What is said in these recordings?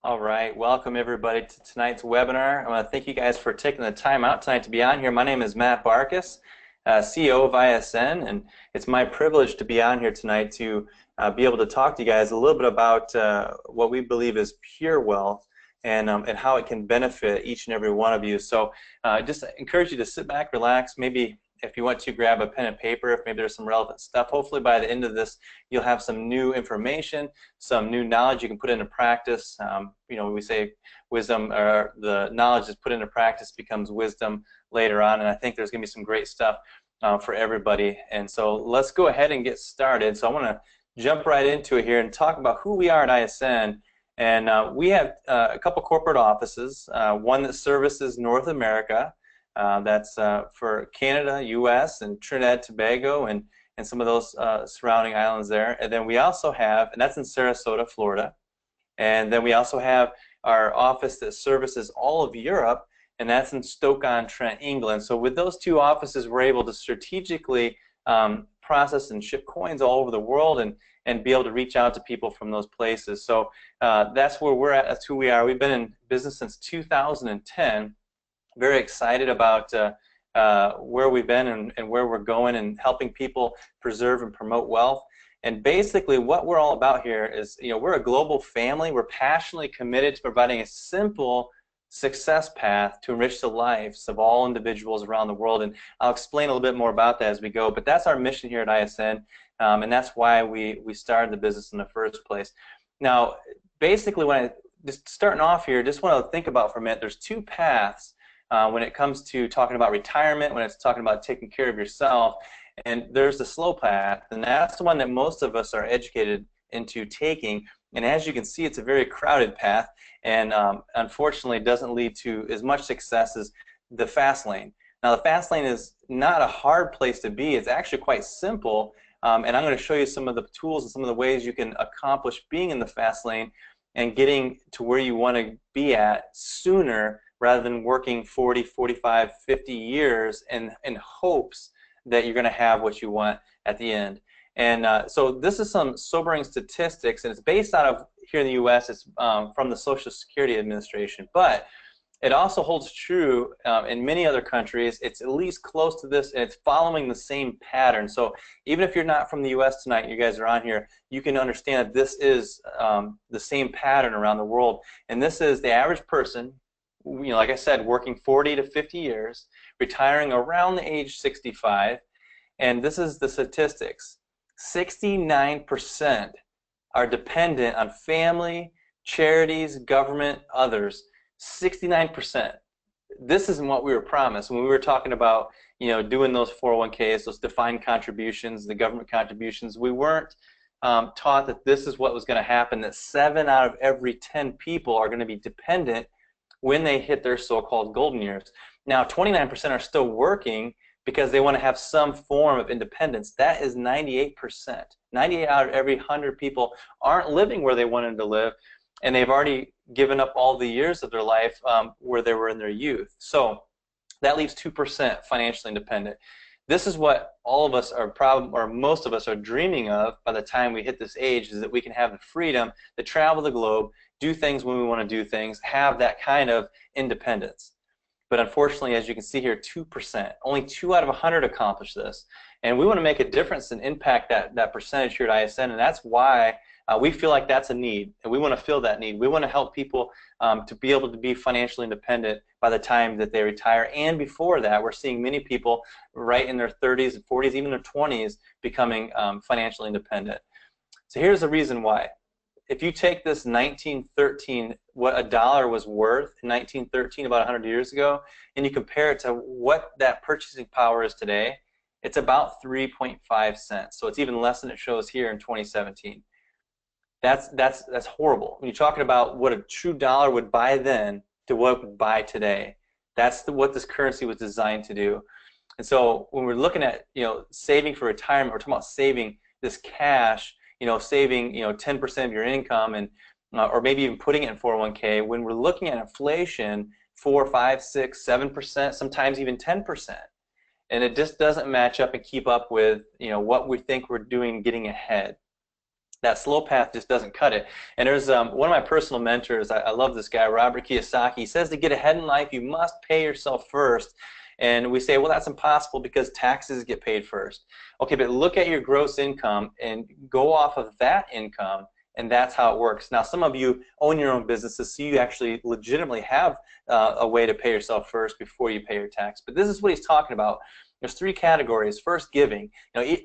All right, welcome everybody to tonight's webinar. I want to thank you guys for taking the time out tonight to be on here. My name is Matt Barkus, CEO of ISN, and it's my privilege to be on here tonight to be able to talk to you guys a little bit about what we believe is pure wealth and how it can benefit each and every one of you. So just encourage you to sit back, relax, maybe if you want to grab a pen and paper, if maybe there's some relevant stuff. Hopefully by the end of this, you'll have some new information, some new knowledge you can put into practice. You know, we say wisdom, or the knowledge that's put into practice becomes wisdom later on, and I think there's going to be some great stuff for everybody. And so let's go ahead and get started. So I want to jump right into it here and talk about who we are at ISN. And we have a couple corporate offices, one that services North America, that's for Canada, U.S., and Trinidad, Tobago, and some of those surrounding islands there. And then we also have, and that's in Sarasota, Florida. And then we also have our office that services all of Europe, and that's in Stoke-on-Trent, England. So with those two offices, we're able to strategically process and ship coins all over the world and be able to reach out to people from those places. So that's where we're at. That's who we are. We've been in business since 2010. Very excited about where we've been and where we're going and helping people preserve and promote wealth. And basically what we're all about here is, you know, we're a global family. We're passionately committed to providing a simple success path to enrich the lives of all individuals around the world. And I'll explain a little bit more about that as we go. But that's our mission here at ISN, and that's why we started the business in the first place. Now, basically, when I just starting off here, just want to think about for a minute, there's two paths when it comes to talking about retirement, when it's talking about taking care of yourself. And there's the slow path, and that's the one that most of us are educated into taking. And as you can see, it's a very crowded path, and unfortunately doesn't lead to as much success as the fast lane. Now, the fast lane is not a hard place to be. It's actually quite simple, and I'm going to show you some of the tools and some of the ways you can accomplish being in the fast lane and getting to where you want to be at sooner, rather than working 40, 45, 50 years in hopes that you're going to have what you want at the end. And so this is some sobering statistics, and it's based out of here in the U.S. It's from the Social Security Administration, but it also holds true in many other countries. It's at least close to this, and it's following the same pattern. So even if you're not from the U.S. tonight and you guys are on here, you can understand that this is the same pattern around the world. And this is the average person, you know, like I said, working 40 to 50 years, retiring around the age 65, and this is the statistics. 69% are dependent on family, charities, government, others. 69%. This isn't what we were promised when we were talking about, you know, doing those 401ks, those defined contributions, the government contributions. We weren't taught that this is what was going to happen, that 7 out of every 10 people are going to be dependent when they hit their so-called golden years. Now, 29% are still working because they want to have some form of independence. That is 98%. 98 out of every 100 people aren't living where they wanted to live, and they've already given up all the years of their life where they were in their youth. So that leaves 2% financially independent. This is what all of us are or most of us are dreaming of by the time we hit this age, is that we can have the freedom to travel the globe, do things when we want to do things, have that kind of independence. But unfortunately, as you can see here, 2%, only 2 out of 100 accomplish this. And we want to make a difference and impact that percentage here at ISN, and that's why we feel like that's a need, and we want to fill that need. We want to help people to be able to be financially independent by the time that they retire. And before that, we're seeing many people right in their 30s and 40s, even their 20s, becoming financially independent. So here's the reason why. If you take this 1913, what a dollar was worth in 1913, about 100 years ago, and you compare it to what that purchasing power is today, it's about 3.5 cents. So it's even less than it shows here in 2017. That's horrible. When you're talking about what a true dollar would buy then to what it would buy today, that's what this currency was designed to do. And so when we're looking at, you know, saving for retirement, we're talking about saving this cash, you know, saving, you know, 10% of your income, and or maybe even putting it in 401k. When we're looking at inflation, 4, 5, 6, 7%, sometimes even 10%, and it just doesn't match up and keep up with, you know, what we think we're doing, getting ahead. That slow path just doesn't cut it. And there's one of my personal mentors, I love this guy, Robert Kiyosaki. He says to get ahead in life, you must pay yourself first. And we say, well, that's impossible because taxes get paid first. Okay, but look at your gross income and go off of that income, and that's how it works. Now, some of you own your own businesses, so you actually legitimately have a way to pay yourself first before you pay your tax. But this is what he's talking about. There's three categories. First, giving.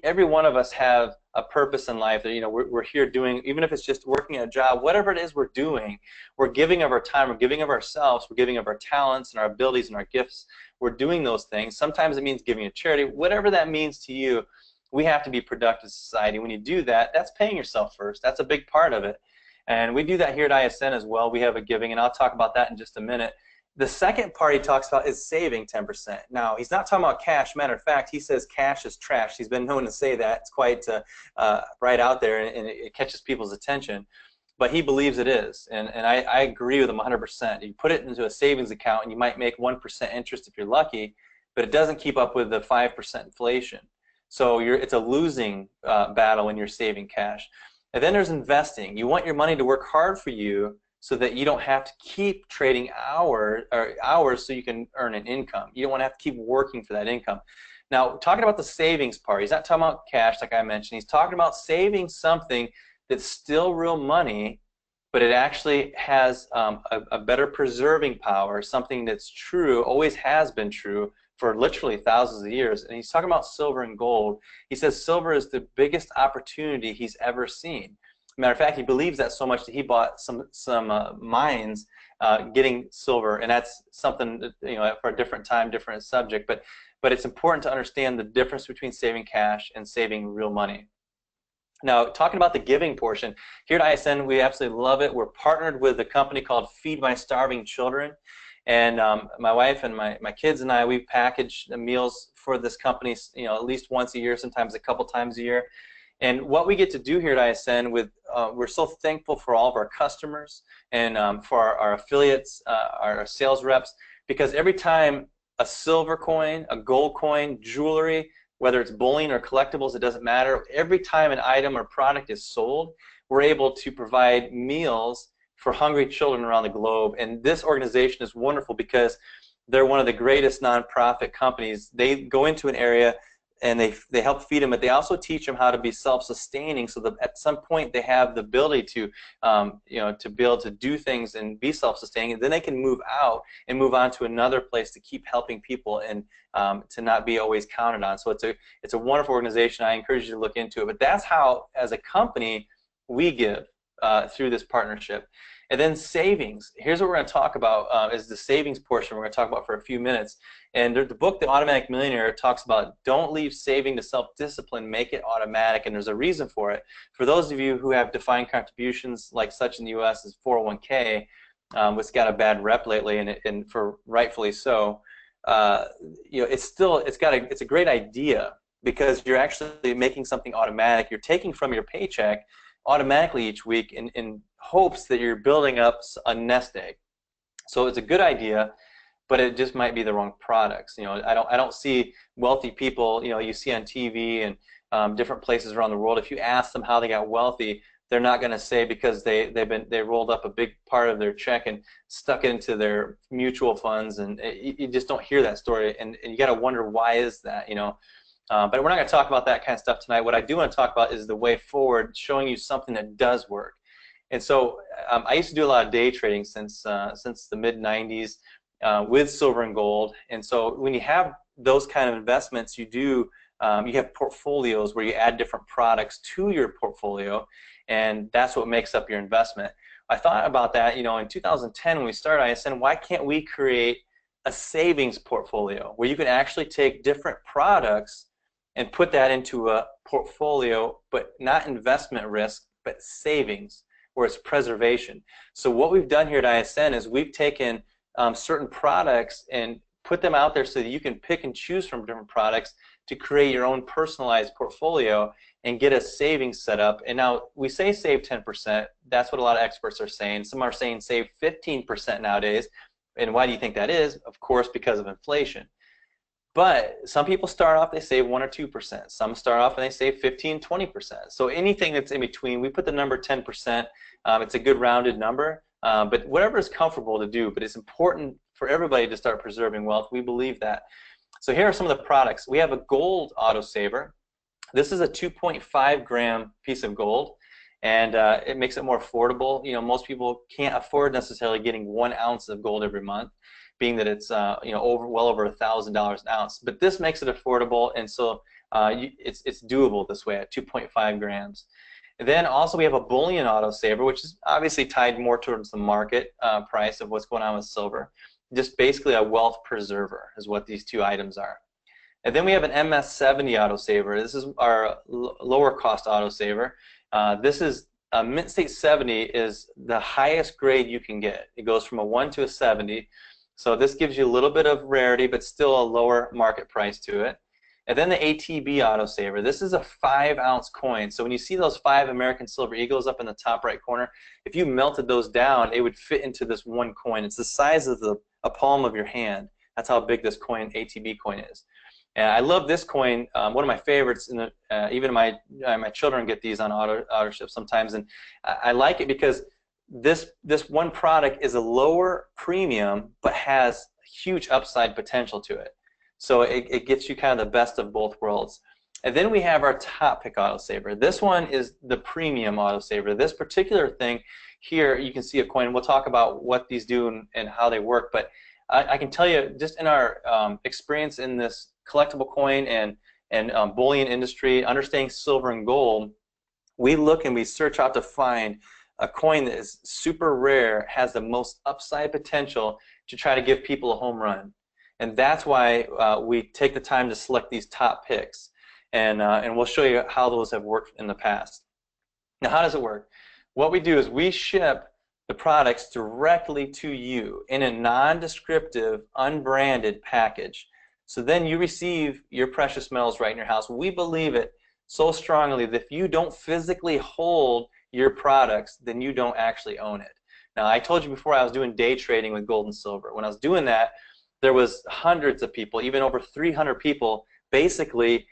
Every one of us have a purpose in life that we're here doing, even if it's just working a job, whatever it is we're doing, we're giving of our time, we're giving of ourselves, we're giving of our talents and our abilities and our gifts. We're doing those things. Sometimes it means giving to charity. Whatever that means to you, we have to be productive society. When you do that, that's paying yourself first. That's a big part of it. And we do that here at ISN as well. We have a giving, and I'll talk about that in just a minute. The second part he talks about is saving 10%. Now, he's not talking about cash. Matter of fact, he says cash is trash. He's been known to say that. It's quite right out there, and it catches people's attention. But he believes it is, and I agree with him 100%. You put it into a savings account, and you might make 1% interest if you're lucky, but it doesn't keep up with the 5% inflation. So it's a losing battle when you're saving cash. And then there's investing. You want your money to work hard for you, so that you don't have to keep trading hours so you can earn an income. You don't want to have to keep working for that income. Now, talking about the savings part, he's not talking about cash like I mentioned. He's talking about saving something that's still real money, but it actually has a better preserving power, something that's true, always has been true for literally thousands of years. And he's talking about silver and gold. He says silver is the biggest opportunity he's ever seen. Matter of fact, he believes that so much that he bought some mines getting silver, and that's something for a different time, different subject. But it's important to understand the difference between saving cash and saving real money. Now, talking about the giving portion, here at ISN, we absolutely love it. We're partnered with a company called Feed My Starving Children, and my wife and my kids and I, we package meals for this company, at least once a year, sometimes a couple times a year. And what we get to do here at ISN, we're so thankful for all of our customers and for our affiliates, our sales reps, because every time a silver coin, a gold coin, jewelry, whether it's bullion or collectibles, it doesn't matter. Every time an item or product is sold, we're able to provide meals for hungry children around the globe. And this organization is wonderful because they're one of the greatest nonprofit companies. They go into an area and they help feed them, but they also teach them how to be self-sustaining, so that at some point they have the ability to to be able to do things and be self-sustaining, and then they can move out and move on to another place to keep helping people and to not be always counted on. So it's a wonderful organization. I encourage you to look into it. But that's how, as a company, we give through this partnership. And then savings. Here's what we're going to talk about is the savings portion we're going to talk about for a few minutes. And the book, The Automatic Millionaire, talks about don't leave saving to self-discipline, make it automatic, and there's a reason for it. For those of you who have defined contributions like such in the U.S. as 401k, which got a bad rep lately, and for rightfully so, it's a great idea because you're actually making something automatic. You're taking from your paycheck automatically each week in hopes that you're building up a nest egg. So it's a good idea, but it just might be the wrong products. I don't see wealthy people you see on TV and different places around the world. If you ask them how they got wealthy, they're not going to say because they rolled up a big part of their check and stuck it into their mutual funds, and you just don't hear that story, and you got to wonder why is that, But we're not going to talk about that kind of stuff tonight. What I do want to talk about is the way forward, showing you something that does work. And so I used to do a lot of day trading since the mid-90s with silver and gold. And so when you have those kind of investments, you have portfolios where you add different products to your portfolio, and that's what makes up your investment. I thought about that, in 2010 when we started ISN, why can't we create a savings portfolio where you can actually take different products and put that into a portfolio, but not investment risk, but savings, where it's preservation. So what we've done here at ISN is we've taken certain products and put them out there so that you can pick and choose from different products to create your own personalized portfolio and get a savings set up. And now we say save 10%. That's what a lot of experts are saying. Some are saying save 15% nowadays. And why do you think that is? Of course, because of inflation. But some people start off, they save 1 or 2%. Some start off and they save 15, 20%. So anything that's in between, we put the number 10%. It's a good rounded number, but whatever is comfortable to do. But it's important for everybody to start preserving wealth. We believe that. So here are some of the products. We have a gold autosaver. This is a 2.5 gram piece of gold, and it makes it more affordable. You know, most people can't afford necessarily getting 1 ounce of gold every month, being that it's you know, well over $1,000 an ounce. But this makes it affordable, and so it's doable this way at 2.5 grams. And then also we have a bullion autosaver, which is obviously tied more towards the market price of what's going on with silver. Just basically a wealth preserver is what these two items are. And then we have an MS70 autosaver. This is our lower cost autosaver. This is Mint State 70 is the highest grade you can get. It goes from a 1 to a 70. So this gives you a little bit of rarity, but still a lower market price to it. And then the ATB autosaver. This is a 5 ounce coin. So when you see those 5 American Silver Eagles up in the top right corner, if you melted those down, it would fit into this one coin. It's the size of a palm of your hand. That's how big this coin, ATB coin, is. And I love this coin. One of my favorites. Even my children get these on auto ship sometimes, and I like it because this one product is a lower premium but has huge upside potential to it. So it gets you kind of the best of both worlds. And then we have our top pick autosaver. This one is the premium autosaver. This particular thing here, you can see a coin. We'll talk about what these do and how they work, but I can tell you, just in our experience in this collectible coin and bullion industry, understanding silver and gold, we look and we search out to find a coin that is super rare, has the most upside potential to try to give people a home run. And that's why we take the time to select these top picks. And we'll show you how those have worked in the past. Now, how does it work? What we do is we ship the products directly to you in a non-descriptive, unbranded package. So then you receive your precious metals right in your house. We believe it so strongly that if you don't physically hold your products, then you don't actually own it. Now, I told you before I was doing day trading with gold and silver. When I was doing that, there was hundreds of people, even over 300 people, basically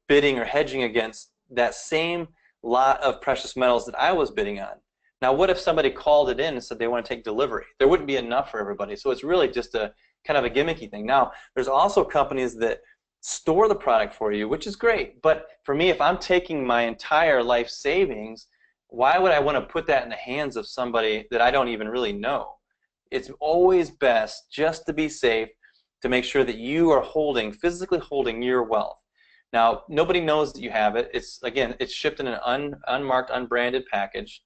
bidding or hedging against that same lot of precious metals that I was bidding on. Now, what if somebody called it in and said they want to take delivery? There wouldn't be enough for everybody. So it's really just a kind of a gimmicky thing. Now, there's also companies that store the product for you, which is great. But for me, if I'm taking my entire life savings, why would I want to put that in the hands of somebody that I don't even really know? It's always best, just to be safe, to make sure that you are physically holding your wealth. Now, nobody knows that you have it. Again, it's shipped in an unmarked, unbranded package,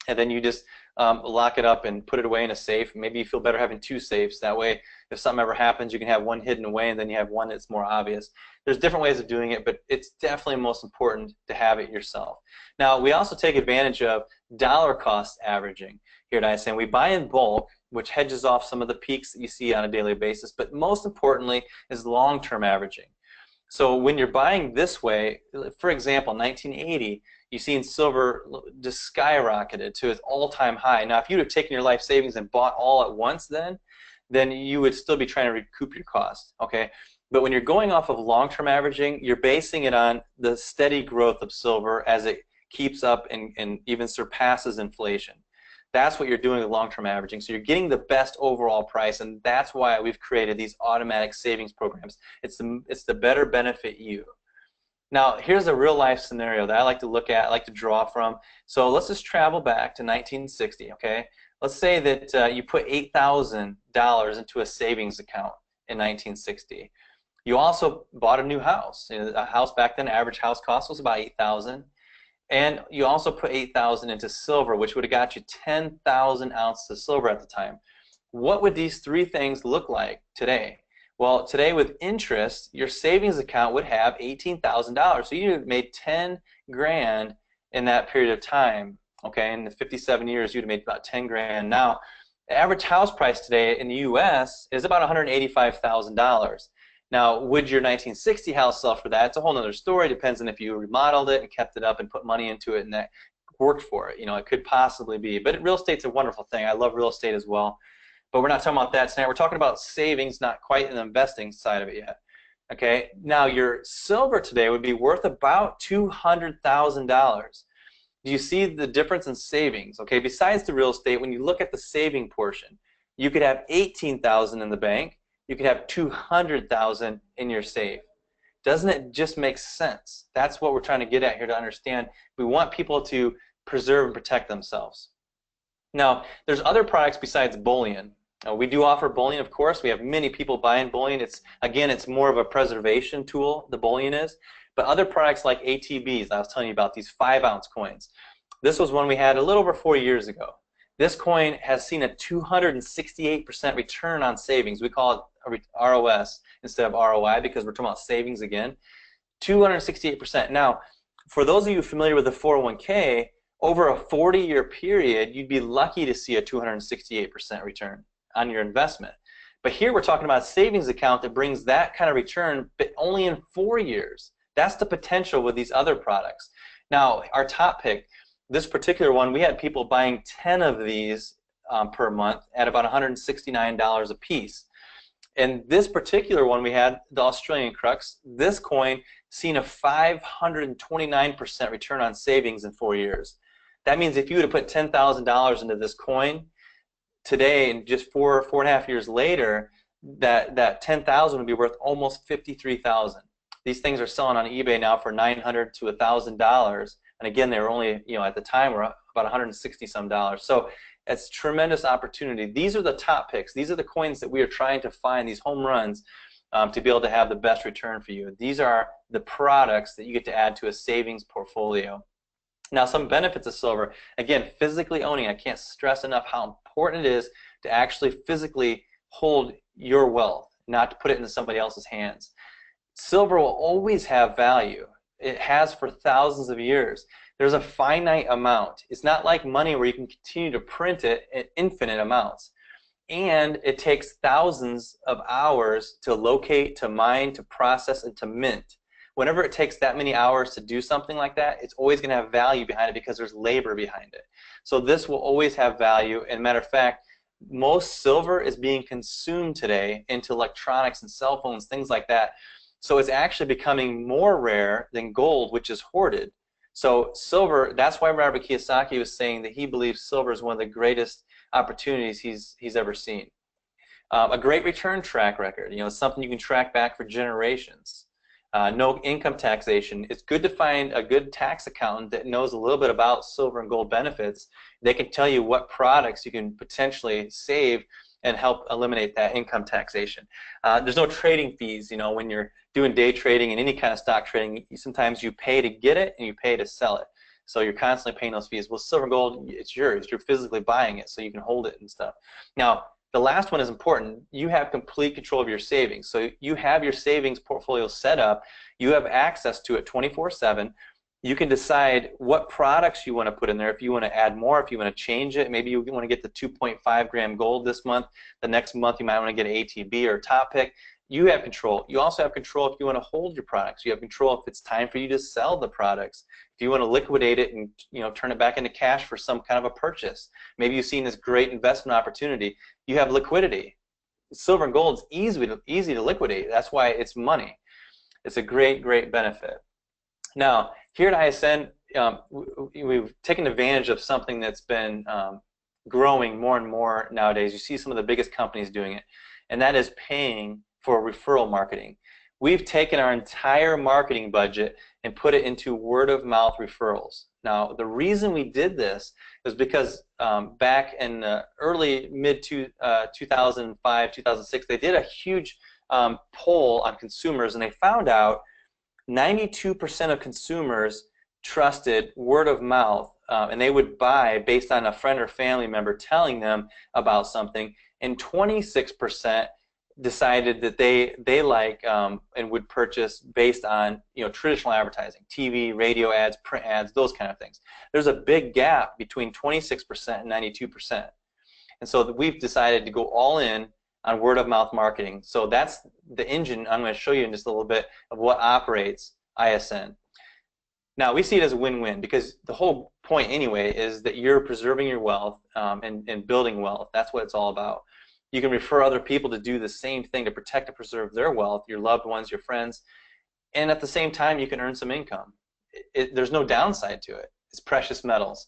and then you just lock it up and put it away in a safe. Maybe you feel better having 2 safes. That way, if something ever happens, you can have one hidden away, and then you have one that's more obvious. There's different ways of doing it, but it's definitely most important to have it yourself. Now, we also take advantage of dollar cost averaging here at ISN. We buy in bulk, which hedges off some of the peaks that you see on a daily basis, but most importantly is long-term averaging. So when you're buying this way, for example, 1980, you've seen silver just skyrocketed to its all-time high. Now, if you'd have taken your life savings and bought all at once then you would still be trying to recoup your costs, okay? But when you're going off of long-term averaging, you're basing it on the steady growth of silver as it keeps up and even surpasses inflation. That's what you're doing with long-term averaging. So you're getting the best overall price, and that's why we've created these automatic savings programs. It's to better benefit you. Now, here's a real-life scenario that I like to look at, I like to draw from. So let's just travel back to 1960, okay? Let's say that you put $8,000 into a savings account in 1960. You also bought a new house. You know, a house back then, average house cost was about $8,000. And you also put $8,000 into silver, which would have got you 10,000 ounces of silver at the time. What would these 3 things look like today? Well, today with interest, your savings account would have $18,000. So you made 10 grand in that period of time. Okay, in the 57 years, you'd have made about 10 grand. Now, the average house price today in the U.S. is about $185,000. Now, would your 1960 house sell for that? It's a whole other story. Depends on if you remodeled it and kept it up and put money into it and that worked for it. You know, it could possibly be. But real estate's a wonderful thing. I love real estate as well. But we're not talking about that tonight. We're talking about savings, not quite in the investing side of it yet. Okay, now your silver today would be worth about $200,000. Do you see the difference in savings? Okay, besides the real estate, when you look at the saving portion, you could have 18,000 in the bank, you could have 200,000 in your safe. Doesn't it just make sense? That's what we're trying to get at here to understand. We want people to preserve and protect themselves. Now, there's other products besides bullion. We do offer bullion, of course. We have many people buying bullion. Again, it's more of a preservation tool, the bullion is. But other products like ATBs, I was telling you about, these 5-ounce coins. This was one we had a little over 4 years ago. This coin has seen a 268% return on savings. We call it ROS instead of ROI because we're talking about savings again. 268%. Now, for those of you familiar with the 401k, over a 40-year period, you'd be lucky to see a 268% return on your investment. But here we're talking about a savings account that brings that kind of return, but only in 4 years. That's the potential with these other products. Now, our top pick, this particular one, we had people buying 10 of these per month at about $169 a piece. And this particular one, we had the Australian Crux. This coin seen a 529% return on savings in 4 years. That means if you would have put $10,000 into this coin today, and just 4.5 years later, that 10,000 would be worth almost 53,000. These things are selling on eBay now for $900 to $1,000, and again, they were only, at the time, were about $160 some. So it's tremendous opportunity. These are the top picks. These are the coins that we are trying to find, these home runs, to be able to have the best return for you. These are the products that you get to add to a savings portfolio. Now, some benefits of silver. Again, physically owning. I can't stress enough how important it is to actually physically hold your wealth, not to put it into somebody else's hands. Silver will always have value. It has for thousands of years. There's a finite amount. It's not like money where you can continue to print it in infinite amounts. And it takes thousands of hours to locate, to mine, to process, and to mint. Whenever it takes that many hours to do something like that, it's always going to have value behind it because there's labor behind it. So this will always have value. And matter of fact, most silver is being consumed today into electronics and cell phones, things like that. So it's actually becoming more rare than gold, which is hoarded. So silver, that's why Robert Kiyosaki was saying that he believes silver is one of the greatest opportunities he's ever seen. A great return track record, something you can track back for generations. No income taxation. It's good to find a good tax accountant that knows a little bit about silver and gold benefits. They can tell you what products you can potentially save and help eliminate that income taxation. There's no trading fees. When you're doing day trading and any kind of stock trading, sometimes you pay to get it and you pay to sell it. So you're constantly paying those fees. Well, silver and gold, it's yours. You're physically buying it, so you can hold it and stuff. Now, the last one is important. You have complete control of your savings. So you have your savings portfolio set up. You have access to it 24/7. You can decide what products you want to put in there. If you want to add more, if you want to change it, maybe you want to get the 2.5 gram gold this month. The next month you might want to get an ATB or a top pick. You have control. You also have control if you want to hold your products. You have control if it's time for you to sell the products. If you want to liquidate it and turn it back into cash for some kind of a purchase. Maybe you've seen this great investment opportunity. You have liquidity. Silver and gold is easy to liquidate. That's why it's money. It's a great, great benefit. Now, here at ISN, we've taken advantage of something that's been growing more and more nowadays. You see some of the biggest companies doing it, and that is paying for referral marketing. We've taken our entire marketing budget and put it into word-of-mouth referrals. Now, the reason we did this is because back in the early mid-2005, 2006, they did a huge poll on consumers, and they found out 92% of consumers trusted word of mouth, and they would buy based on a friend or family member telling them about something, and 26% decided that they like and would purchase based on traditional advertising, TV, radio ads, print ads, those kind of things. There's a big gap between 26% and 92%, and so we've decided to go all in on word-of-mouth marketing. So that's the engine I'm going to show you in just a little bit of what operates ISN. Now, we see it as a win-win because the whole point anyway is that you're preserving your wealth and building wealth. That's what it's all about. You can refer other people to do the same thing to protect and preserve their wealth, your loved ones, your friends, and at the same time you can earn some income. There's no downside to it. It's precious metals.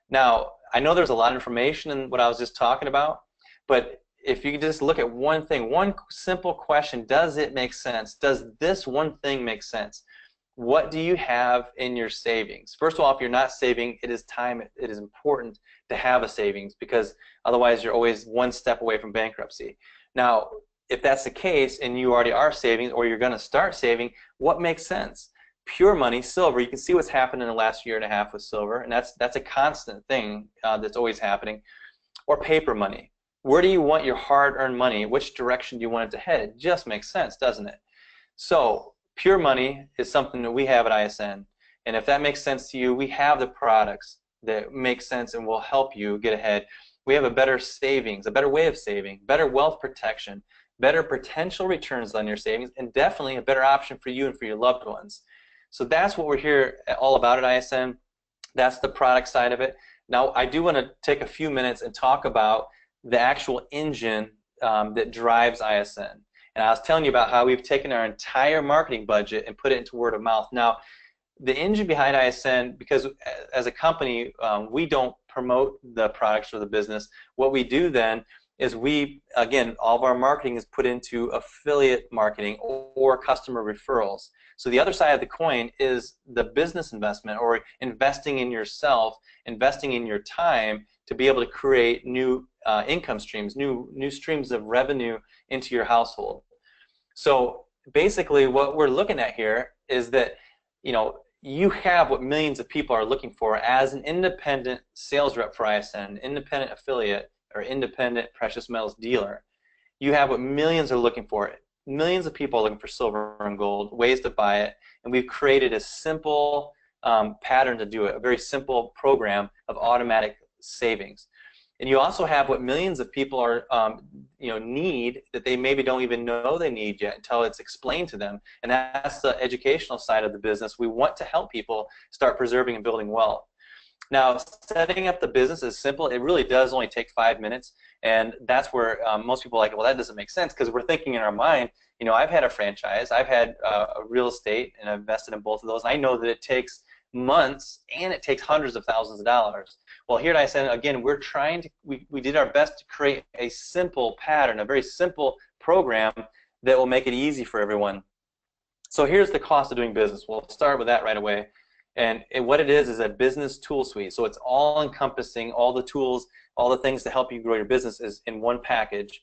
Now, I know there's a lot of information in what I was just talking about, but if you just look at one thing, one simple question, does it make sense? Does this one thing make sense? What do you have in your savings? First of all, if you're not saving, it is time, it is important to have a savings, because otherwise you're always one step away from bankruptcy. Now, if that's the case and you already are saving or you're going to start saving, what makes sense? Pure money, silver. You can see what's happened in the last year and a half with silver, and that's a constant thing that's always happening. Or paper money. Where do you want your hard-earned money? Which direction do you want it to head? It just makes sense, doesn't it? So pure money is something that we have at ISN, and if that makes sense to you, we have the products that make sense and will help you get ahead. We have a better savings, a better way of saving, better wealth protection, better potential returns on your savings, and definitely a better option for you and for your loved ones. So that's what we're here all about at ISN. That's the product side of it. Now, I do want to take a few minutes and talk about the actual engine that drives ISN. And I was telling you about how we've taken our entire marketing budget and put it into word of mouth. Now, the engine behind ISN, because as a company, we don't promote the products or the business. What we do then is again, all of our marketing is put into affiliate marketing or customer referrals. So the other side of the coin is the business investment, or investing in yourself, investing in your time to be able to create new income streams, new streams of revenue into your household. So basically what we're looking at here is that, you have what millions of people are looking for as an independent sales rep for ISN, independent affiliate, or independent precious metals dealer. You have what millions are looking for. Millions of people are looking for silver and gold, ways to buy it, and we've created a simple pattern to do it, a very simple program of automatic savings. And you also have what millions of people are, need that they maybe don't even know they need yet until it's explained to them. And that's the educational side of the business. We want to help people start preserving and building wealth. Now, setting up the business is simple. It really does only take 5 minutes, and that's where most people are like, well, that doesn't make sense, because we're thinking in our mind, I've had a franchise, I've had a real estate, and I've invested in both of those. I know that it takes months and it takes hundreds of thousands of dollars. Well, here at ISN, again, we did our best to create a simple pattern, a very simple program that will make it easy for everyone. So here's the cost of doing business. We'll start with that right away. And what it is a business tool suite. So it's all encompassing, all the tools, all the things to help you grow your business is in one package,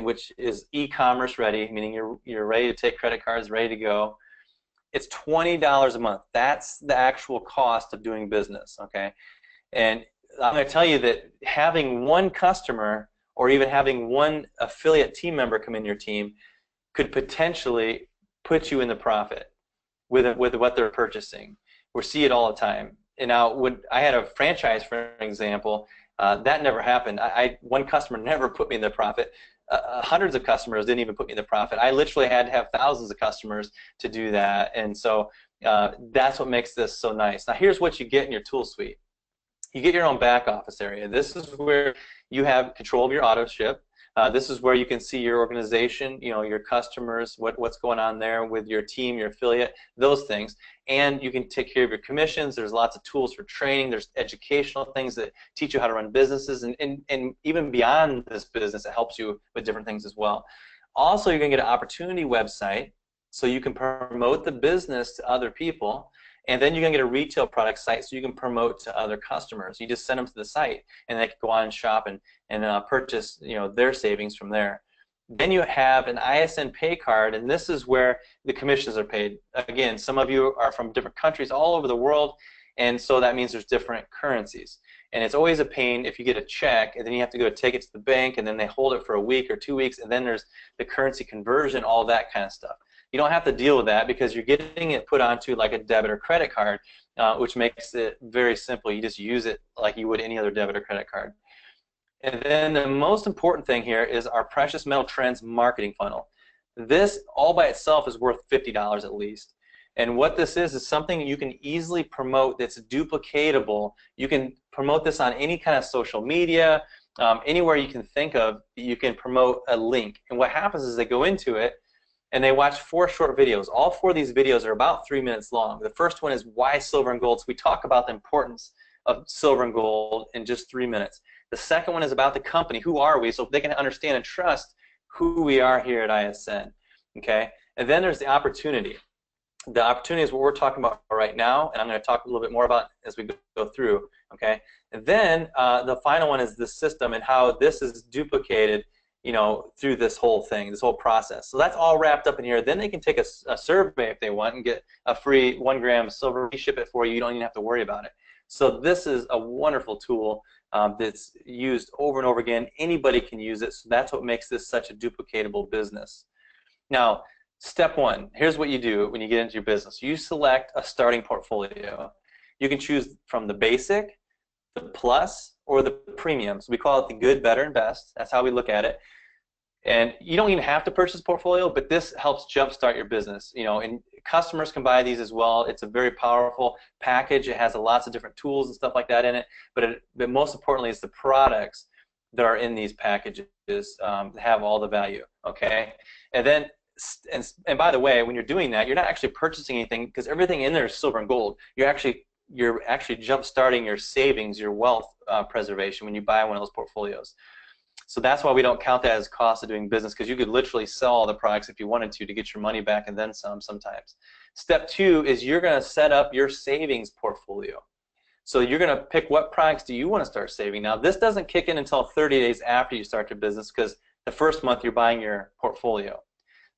which is e-commerce ready, meaning you're ready to take credit cards, ready to go. It's $20 a month. That's the actual cost of doing business, okay? And I'm going to tell you that having one customer or even having one affiliate team member come in your team could potentially put you in the profit with what they're purchasing. We see it all the time. And now, when I had a franchise, for example, that never happened. One customer never put me in the profit. Hundreds of customers didn't even put me in the profit. I literally had to have thousands of customers to do that. And so that's what makes this so nice. Now, here's what you get in your tool suite. You get your own back office area. This is where you have control of your auto ship. This is where you can see your organization, your customers, what's going on there with your team, your affiliate, those things. And you can take care of your commissions. There's lots of tools for training. There's educational things that teach you how to run businesses. And even beyond this business, it helps you with different things as well. Also, you're going to get an opportunity website so you can promote the business to other people. And then you're going to get a retail product site so you can promote to other customers. You just send them to the site, and they can go on and shop and purchase their savings from there. Then you have an ISN pay card, and this is where the commissions are paid. Again, some of you are from different countries all over the world, and so that means there's different currencies. And it's always a pain if you get a check, and then you have to go take it to the bank, and then they hold it for a week or 2 weeks, and then there's the currency conversion, all that kind of stuff. You don't have to deal with that because you're getting it put onto like a debit or credit card, which makes it very simple. You just use it like you would any other debit or credit card. And then the most important thing here is our Precious Metal Trends marketing funnel. This all by itself is worth $50 at least. And what this is something you can easily promote that's duplicatable. You can promote this on any kind of social media. anywhere you can think of, you can promote a link. And what happens is they go into it and they watch 4 short videos. All 4 of these videos are about 3 minutes long. The first one is why silver and gold. So we talk about the importance of silver and gold in just 3 minutes. The second one is about the company. Who are we? So they can understand and trust who we are here at ISN. Okay? And then there's the opportunity. The opportunity is what we're talking about right now, and I'm going to talk a little bit more about as we go through. Okay? And then the final one is the system and how this is duplicated, you know, through this whole thing, this whole process. So that's all wrapped up in here. Then they can take a survey if they want and get a free 1 gram silver. We ship it for you. You don't even have to worry about it. So this is a wonderful tool that's used over and over again. Anybody can use it. So that's what makes this such a duplicatable business. Now, step 1, here's what you do when you get into your business. You select a starting portfolio. You can choose from the basic, the plus, or the premium. So we call it the good, better, and best. That's how we look at it. And you don't even have to purchase a portfolio, but this helps jumpstart your business. You know, and customers can buy these as well. It's a very powerful package. It has lots of different tools and stuff like that in it. But most importantly, it's the products that are in these packages have all the value. Okay, and then. And by the way, when you're doing that, you're not actually purchasing anything because everything in there is silver and gold. You're actually jump-starting your savings, your wealth preservation when you buy one of those portfolios. So that's why we don't count that as cost of doing business, because you could literally sell all the products if you wanted to get your money back and then some sometimes. Step 2 is you're going to set up your savings portfolio. So you're going to pick what products do you want to start saving. Now, this doesn't kick in until 30 days after you start your business, because the first month you're buying your portfolio.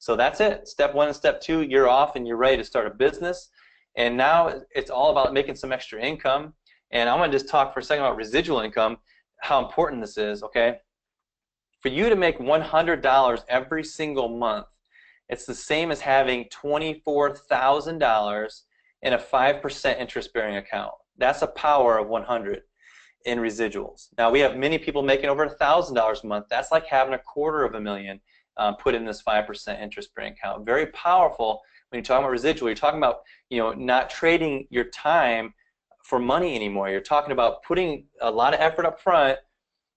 So that's it. Step 1 and step 2, you're off and you're ready to start a business. And now it's all about making some extra income. And I'm going to just talk for a second about residual income, how important this is, okay? For you to make $100 every single month, it's the same as having $24,000 in a 5% interest-bearing account. That's a power of 100 in residuals. Now, we have many people making over $1,000 a month. That's like having $250,000 put in this 5% interest-bearing account. Very powerful when you're talking about residual. You're talking about, you know, not trading your time for money anymore. You're talking about putting a lot of effort up front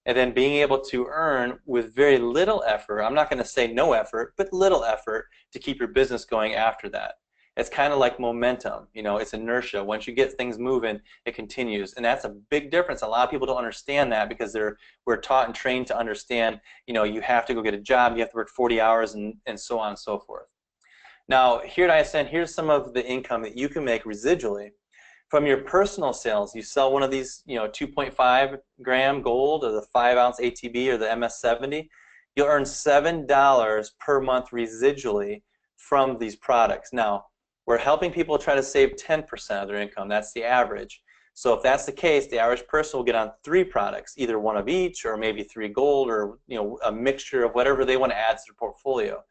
and then being able to earn with very little effort. I'm not going to say no effort, but little effort to keep your business going after that. It's kind of like momentum, you know, it's inertia. Once you get things moving, it continues, and that's a big difference. A lot of people don't understand that because we're taught and trained to understand, you know, you have to go get a job, you have to work 40 hours, and so on and so forth. Now, here at ISN, here's some of the income that you can make residually from your personal sales. You sell one of these, you know, 2.5 gram gold or the 5 ounce ATB or the MS70, you'll earn $7 per month residually from these products. Now, we're helping people try to save 10% of their income. That's the average. So if that's the case, the average person will get on 3 products, either one of each or maybe 3 gold, or, you know, a mixture of whatever they want to add to their portfolio.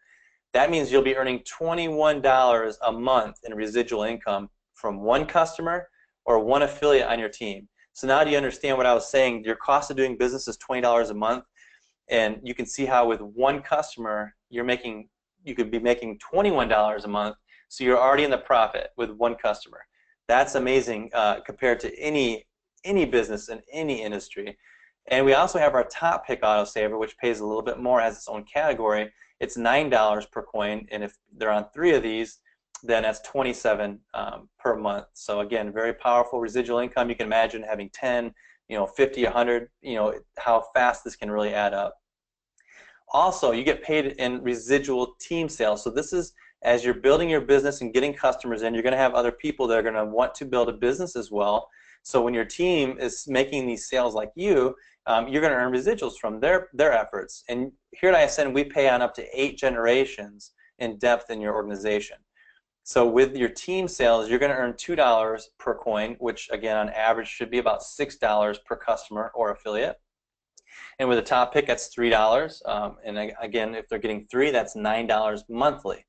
That means you'll be earning $21 a month in residual income from one customer or one affiliate on your team. So now do you understand what I was saying? Your cost of doing business is $20 a month, and you can see how with one customer you could be making $21 a month. So you're already in the profit with one customer. That's amazing compared to any business in any industry. And we also have our top pick autosaver, which pays a little bit more, has its own category. It's $9 per coin, and if they're on 3 of these, then that's $27 per month. So again, very powerful residual income. You can imagine having 10, you know, 50, 100, you know, how fast this can really add up. Also, you get paid in residual team sales. So this is as you're building your business and getting customers in, you're going to have other people that are going to want to build a business as well. So when your team is making these sales like you're going to earn residuals from their efforts. And here at ISN, we pay on up to 8 generations in depth in your organization. So with your team sales, you're going to earn $2 per coin, which again on average should be about $6 per customer or affiliate. And with a top pick, that's $3. And again, if they're getting 3, that's $9 monthly.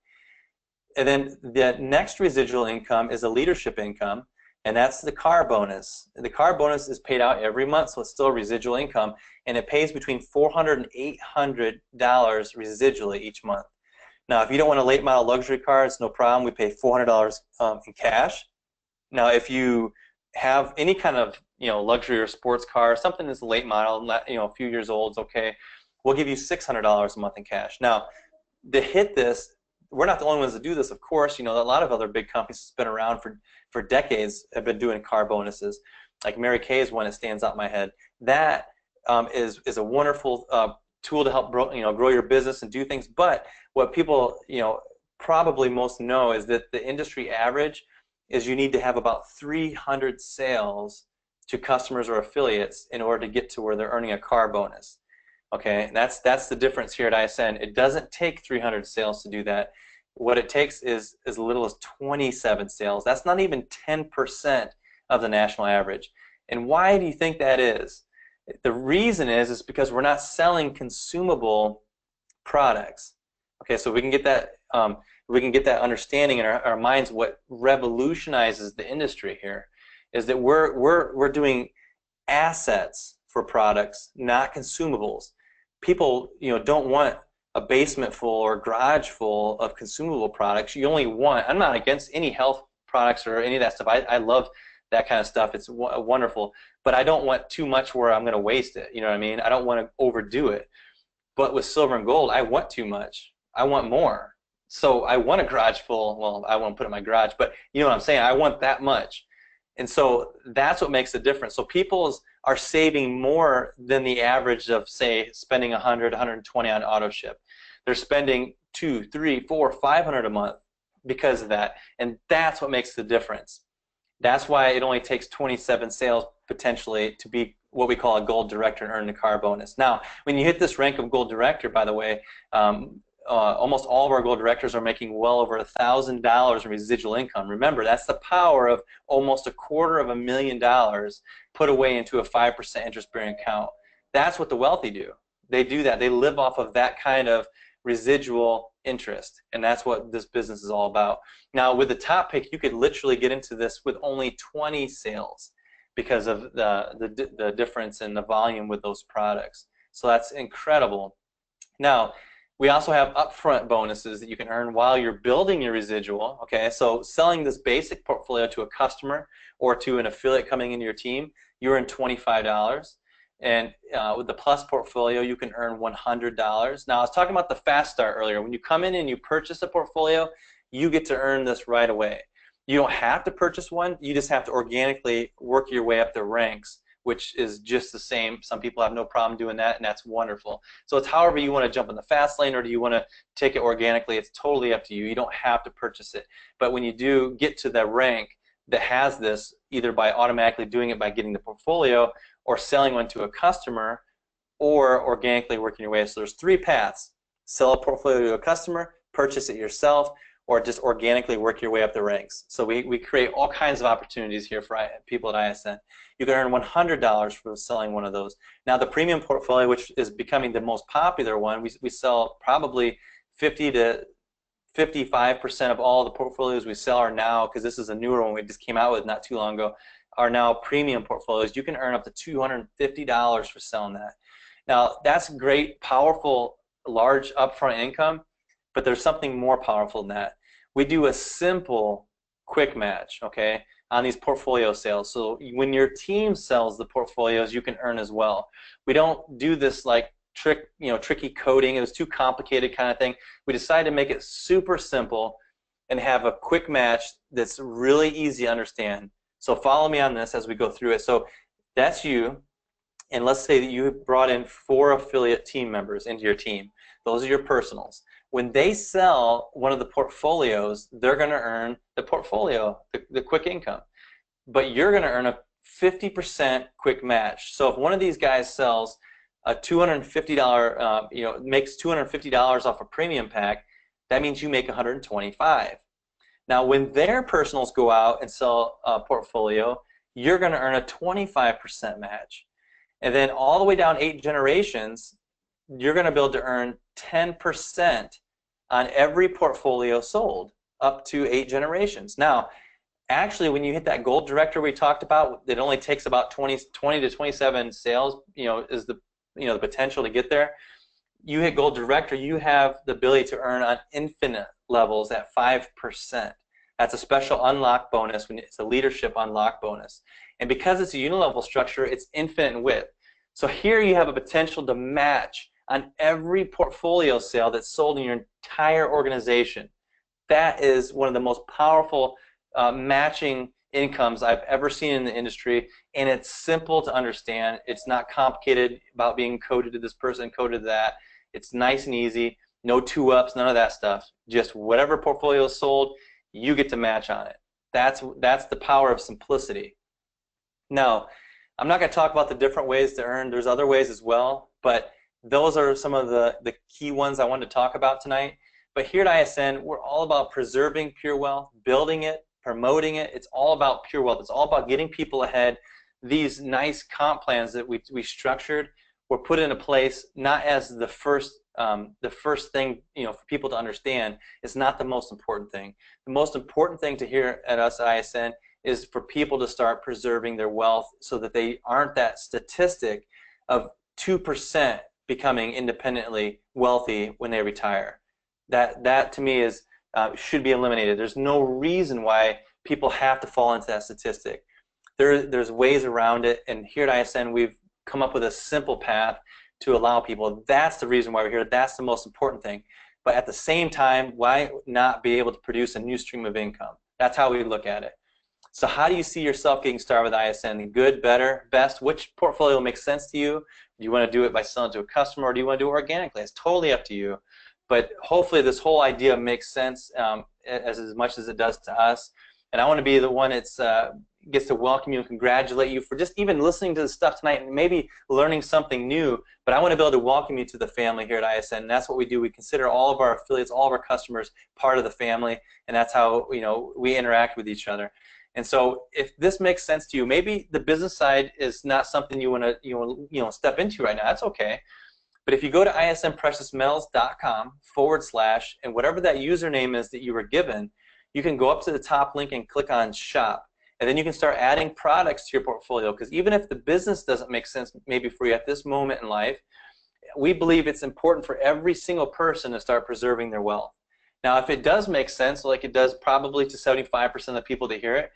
And then the next residual income is a leadership income, and that's the car bonus. The car bonus is paid out every month, so it's still residual income, and it pays between $400 and $800 residually each month. Now, if you don't want a late model luxury car, it's no problem. We pay $400 in cash. Now, if you have any kind of luxury or sports car, something that's a late model, a few years old is okay. We'll give you $600 a month in cash. Now, to hit this, we're not the only ones that do this, of course. A lot of other big companies that's been around for decades have been doing car bonuses. Like Mary Kay is one that stands out in my head. That is a wonderful tool to help grow your business and do things. But what people probably most know is that the industry average is you need to have about 300 sales to customers or affiliates in order to get to where they're earning a car bonus. Okay, that's the difference here at ISN. It doesn't take 300 sales to do that. What it takes is as little as 27 sales. That's not even 10% of the national average. And why do you think that is? The reason is because we're not selling consumable products. Okay, so we can get that understanding in our minds. What revolutionizes the industry here is that we're doing assets for products, not consumables. People don't want a basement full or a garage full of consumable products. You only want, I'm not against any health products or any of that stuff. I love that kind of stuff. It's wonderful. But I don't want too much where I'm going to waste it. You know what I mean? I don't want to overdo it. But with silver and gold, I want too much. I want more. So I want a garage full. Well, I won't put it in my garage, but you know what I'm saying? I want that much. And so that's what makes the difference. So people are saving more than the average of, say, spending 100, 120 on auto ship. They're spending 200, 300, 400, 500 a month because of that. And that's what makes the difference. That's why it only takes 27 sales potentially to be what we call a gold director and earn the car bonus. Now, when you hit this rank of gold director, by the way, almost all of our gold directors are making well over $1,000 in residual income. Remember, that's the power of almost $250,000 put away into a 5% interest-bearing account. That's what the wealthy do. They do that. They live off of that kind of residual interest, and that's what this business is all about. Now, with the top pick, you could literally get into this with only 20 sales because of the difference in the volume with those products. So that's incredible. Now, we also have upfront bonuses that you can earn while you're building your residual. Okay, so selling this basic portfolio to a customer or to an affiliate coming into your team, you earn $25. And with the Plus portfolio, you can earn $100. Now, I was talking about the Fast Start earlier. When you come in and you purchase a portfolio, you get to earn this right away. You don't have to purchase one. You just have to organically work your way up the ranks, which is just the same. Some people have no problem doing that, and that's wonderful. So it's however you want to jump in the fast lane, or do you want to take it organically? It's totally up to you. You don't have to purchase it. But when you do get to the rank that has this, either by automatically doing it by getting the portfolio or selling one to a customer or organically working your way. So there's three paths: sell a portfolio to a customer, purchase it yourself, or just organically work your way up the ranks. So we create all kinds of opportunities here for people at ISN. You can earn $100 for selling one of those. Now, the premium portfolio, which is becoming the most popular one, we sell probably 50 to 55% of all the portfolios we sell are now, because this is a newer one we just came out with not too long ago, are now premium portfolios. You can earn up to $250 for selling that. Now, that's great, powerful, large upfront income, but there's something more powerful than that. We do a simple quick match, okay, on these portfolio sales. So when your team sells the portfolios, you can earn as well. We don't do this like tricky coding. It was too complicated kind of thing. We decided to make it super simple and have a quick match that's really easy to understand. So follow me on this as we go through it. So that's you, and let's say that you brought in 4 affiliate team members into your team. Those are your personals. When they sell one of the portfolios, they're going to earn the portfolio, the quick income. But you're going to earn a 50% quick match. So if one of these guys sells a $250, makes $250 off a premium pack, that means you make $125. Now, when their personals go out and sell a portfolio, you're going to earn a 25% match. And then all the way down 8 generations, you're going to be able to earn 10% on every portfolio sold up to 8 generations. Now, actually, when you hit that gold director we talked about, it only takes about 20 to 27 sales, is the the potential to get there. You hit gold director, you have the ability to earn on infinite levels at 5%. That's a special unlock bonus. When it's a leadership unlock bonus. And because it's a unilevel structure, it's infinite in width. So here you have a potential to match on every portfolio sale that's sold in your entire organization. That is one of the most powerful matching incomes I've ever seen in the industry, and it's simple to understand. It's not complicated about being coded to this person, coded to that. It's nice and easy. No two-ups, none of that stuff. Just whatever portfolio is sold, you get to match on it. That's the power of simplicity. Now, I'm not going to talk about the different ways to earn. There's other ways as well, but those are some of the key ones I wanted to talk about tonight. But here at ISN, we're all about preserving pure wealth, building it, promoting it. It's all about pure wealth. It's all about getting people ahead. These nice comp plans that we structured were put into place not as the first thing, for people to understand. It's not the most important thing. The most important thing to hear at us at ISN is for people to start preserving their wealth so that they aren't that statistic of 2% becoming independently wealthy when they retire. That to me is should be eliminated. There's no reason why people have to fall into that statistic. There's ways around it, and here at ISN we've come up with a simple path to allow people. That's the reason why we're here. That's the most important thing. But at the same time, why not be able to produce a new stream of income? That's how we look at it. So how do you see yourself getting started with ISN? Good, better, best? Which portfolio makes sense to you? Do you want to do it by selling to a customer, or do you want to do it organically? It's totally up to you. But hopefully this whole idea makes sense as much as it does to us. And I want to be the one that gets to welcome you and congratulate you for just even listening to the stuff tonight and maybe learning something new. But I want to be able to welcome you to the family here at ISN. And that's what we do. We consider all of our affiliates, all of our customers part of the family, and that's how we interact with each other. And so if this makes sense to you, maybe the business side is not something you want to step into right now. That's okay. But if you go to isnpreciousmetals.com / and whatever that username is that you were given, you can go up to the top link and click on shop. And then you can start adding products to your portfolio, because even if the business doesn't make sense maybe for you at this moment in life, we believe it's important for every single person to start preserving their wealth. Now, if it does make sense, like it does probably to 75% of the people that hear it,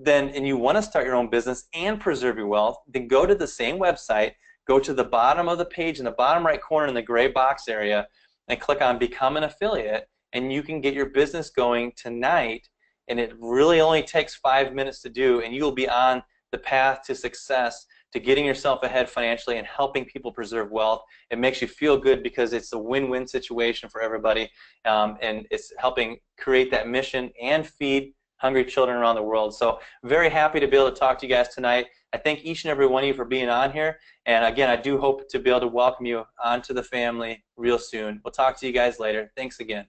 and you want to start your own business and preserve your wealth, then go to the same website, go to the bottom of the page in the bottom right corner in the gray box area, and click on Become an Affiliate, and you can get your business going tonight. And it really only takes 5 minutes to do, and you'll be on the path to success, to getting yourself ahead financially and helping people preserve wealth. It makes you feel good because it's a win-win situation for everybody, and it's helping create that mission and feed hungry children around the world. So very happy to be able to talk to you guys tonight. I thank each and every one of you for being on here, and again, I do hope to be able to welcome you onto the family real soon. We'll talk to you guys later. Thanks again.